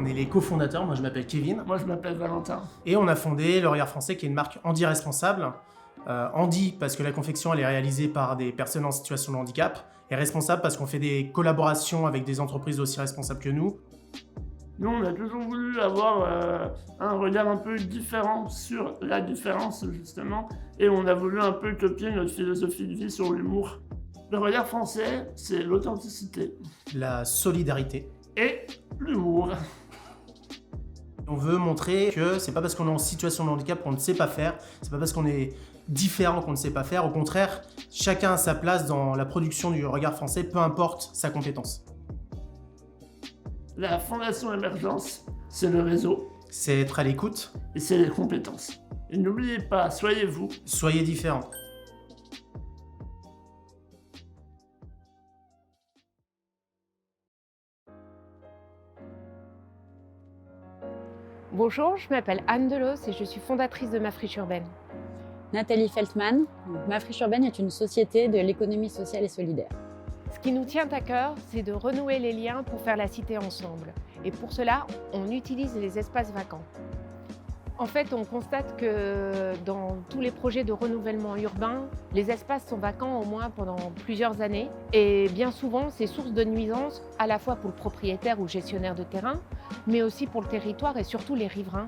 On est les cofondateurs, moi je m'appelle Kevin. Moi je m'appelle Valentin. Et on a fondé Le Regard Français, qui est une marque Handy responsable. Handy parce que la confection elle est réalisée par des personnes en situation de handicap, et responsable parce qu'on fait des collaborations avec des entreprises aussi responsables que nous. Nous on a toujours voulu avoir un regard un peu différent sur la différence justement, et on a voulu un peu copier notre philosophie de vie sur l'humour. Le regard français, c'est l'authenticité. La solidarité. Et l'humour. On veut montrer que c'est pas parce qu'on est en situation de handicap qu'on ne sait pas faire, c'est pas parce qu'on est différent qu'on ne sait pas faire. Au contraire, chacun a sa place dans la production du Regard Français, peu importe sa compétence. La Fondation Émergence, c'est le réseau. C'est être à l'écoute. Et c'est les compétences. Et n'oubliez pas, soyez vous. Soyez différents. Bonjour, je m'appelle Anne Delos et je suis fondatrice de Ma Friche Urbaine. Nathalie Feltman. Ma Friche Urbaine est une société de l'économie sociale et solidaire. Ce qui nous tient à cœur, c'est de renouer les liens pour faire la cité ensemble. Et pour cela, on utilise les espaces vacants. En fait, on constate que dans tous les projets de renouvellement urbain, les espaces sont vacants au moins pendant plusieurs années. Et bien souvent, c'est source de nuisances à la fois pour le propriétaire ou le gestionnaire de terrain, mais aussi pour le territoire et surtout les riverains.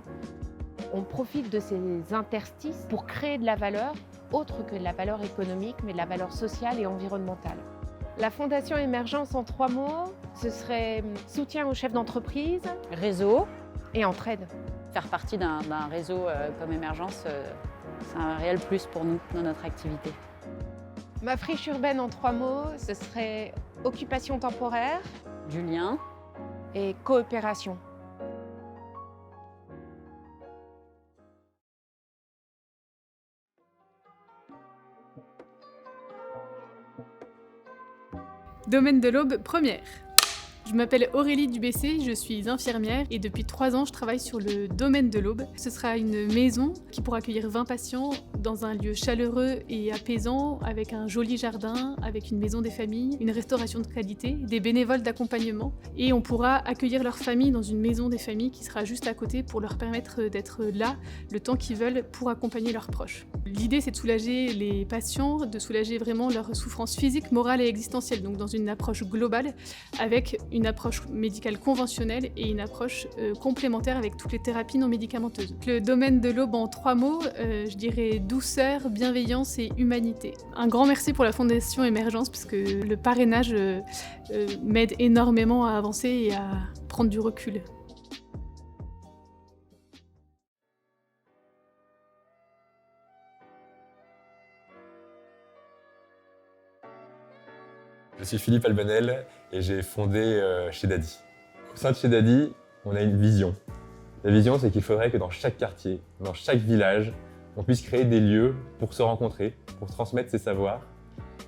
On profite de ces interstices pour créer de la valeur, autre que de la valeur économique, mais de la valeur sociale et environnementale. La Fondation Émergence en 3 mots, ce serait soutien aux chefs d'entreprise, Réseau. et entraide. Faire partie d'un réseau comme Émergence, c'est un réel plus pour nous dans notre activité. Ma friche urbaine en 3 mots, ce serait occupation temporaire Du lien. et coopération. Domaine de l'Aube, première. Je m'appelle Aurélie Dubessé, je suis infirmière et depuis 3 ans je travaille sur le Domaine de l'Aube. Ce sera une maison qui pourra accueillir 20 patients dans un lieu chaleureux et apaisant, avec un joli jardin, avec une maison des familles, une restauration de qualité, des bénévoles d'accompagnement, et on pourra accueillir leurs familles dans une maison des familles qui sera juste à côté pour leur permettre d'être là le temps qu'ils veulent pour accompagner leurs proches. L'idée c'est de soulager les patients, de soulager vraiment leur souffrance physique, morale et existentielle, donc dans une approche globale avec une approche médicale conventionnelle et une approche complémentaire avec toutes les thérapies non médicamenteuses. Le domaine de l'Aube en 3 mots, je dirais douceur, bienveillance et humanité. Un grand merci pour la Fondation Émergence parce que le parrainage m'aide énormément à avancer et à prendre du recul. Je suis Philippe Albanel et j'ai fondé Chez Daddy. Au sein de Chez Daddy, on a une vision. La vision, c'est qu'il faudrait que dans chaque quartier, dans chaque village, on puisse créer des lieux pour se rencontrer, pour transmettre ses savoirs.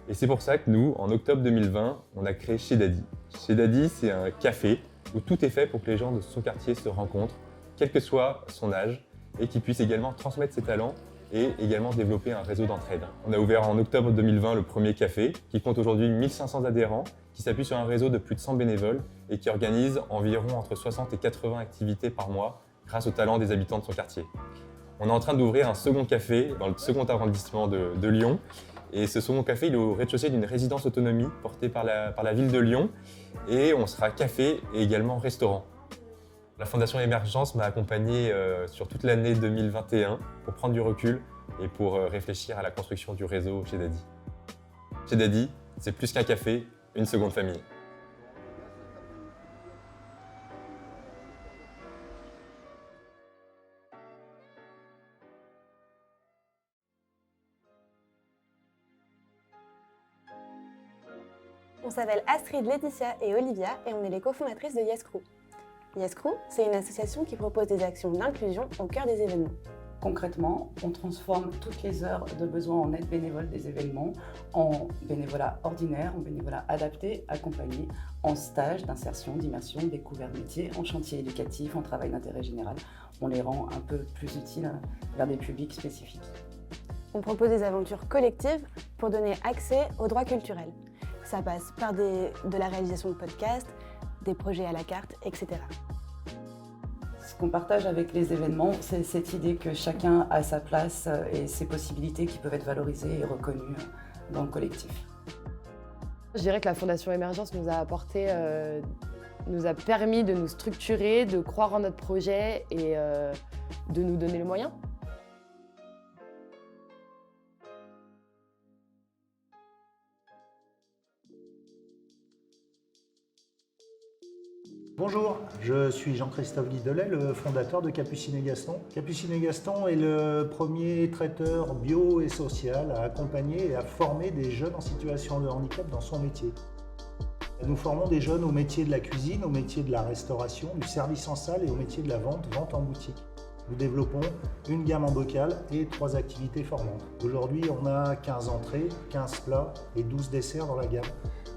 Et c'est pour ça que nous, en octobre 2020, on a créé Chez Daddy. Chez Daddy, c'est un café où tout est fait pour que les gens de son quartier se rencontrent, quel que soit son âge, et qu'ils puissent également transmettre ses talents et également développer un réseau d'entraide. On a ouvert en octobre 2020 le premier café, qui compte aujourd'hui 1500 adhérents, qui s'appuie sur un réseau de plus de 100 bénévoles et qui organise environ entre 60 et 80 activités par mois grâce au talent des habitants de son quartier. On est en train d'ouvrir un second café dans le second arrondissement de Lyon. Et ce second café, il est au rez-de-chaussée d'une résidence autonomie portée par la ville de Lyon. Et on sera café et également restaurant. La Fondation Émergence m'a accompagné sur toute l'année 2021 pour prendre du recul et pour réfléchir à la construction du réseau Chez Daddy. Chez Daddy, c'est plus qu'un café, une seconde famille. On s'appelle Astrid, Laetitia et Olivia et on est les cofondatrices de Yes Crew. Yes Crew, c'est une association qui propose des actions d'inclusion au cœur des événements. Concrètement, on transforme toutes les heures de besoin en aide bénévole des événements en bénévolat ordinaire, en bénévolat adapté, accompagné, en stage d'insertion, d'immersion, découverte métier, en chantier éducatif, en travail d'intérêt général. On les rend un peu plus utiles vers des publics spécifiques. On propose des aventures collectives pour donner accès aux droits culturels. Ça passe par de la réalisation de podcasts, des projets à la carte, etc. Ce qu'on partage avec les événements, c'est cette idée que chacun a sa place et ses possibilités qui peuvent être valorisées et reconnues dans le collectif. Je dirais que la Fondation Émergence nous a apporté, nous a permis de nous structurer, de croire en notre projet et de nous donner les moyens. Bonjour, je suis Jean-Christophe Guidelet, le fondateur de Capucine et Gaston. Capucine et Gaston est le premier traiteur bio et social à accompagner et à former des jeunes en situation de handicap dans son métier. Nous formons des jeunes au métier de la cuisine, au métier de la restauration, du service en salle et au métier de la vente en boutique. Nous développons une gamme en bocal et 3 activités formantes. Aujourd'hui, on a 15 entrées, 15 plats et 12 desserts dans la gamme.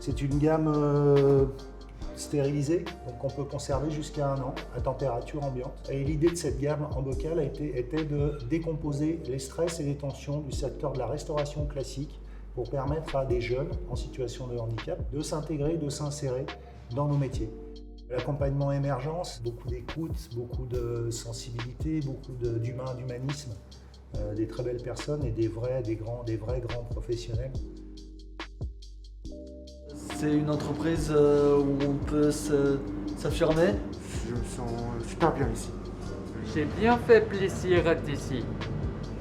C'est une gamme stérilisée, donc on peut conserver jusqu'à 1 an à température ambiante. Et l'idée de cette gamme en bocal était de décomposer les stress et les tensions du secteur de la restauration classique pour permettre à des jeunes en situation de handicap de s'intégrer, de s'insérer dans nos métiers. L'accompagnement émergence, beaucoup d'écoute, beaucoup de sensibilité, beaucoup d'humanisme, des très belles personnes et des vrais grands professionnels. C'est une entreprise où on peut s'affirmer. Je me sens super bien ici. J'ai bien fait plaisir ici.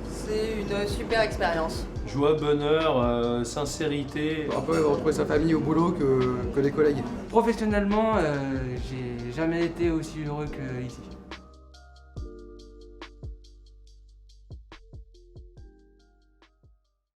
C'est une super expérience. Joie, bonheur, sincérité. On peut retrouver sa famille au boulot que les collègues. Professionnellement, j'ai jamais été aussi heureux qu'ici.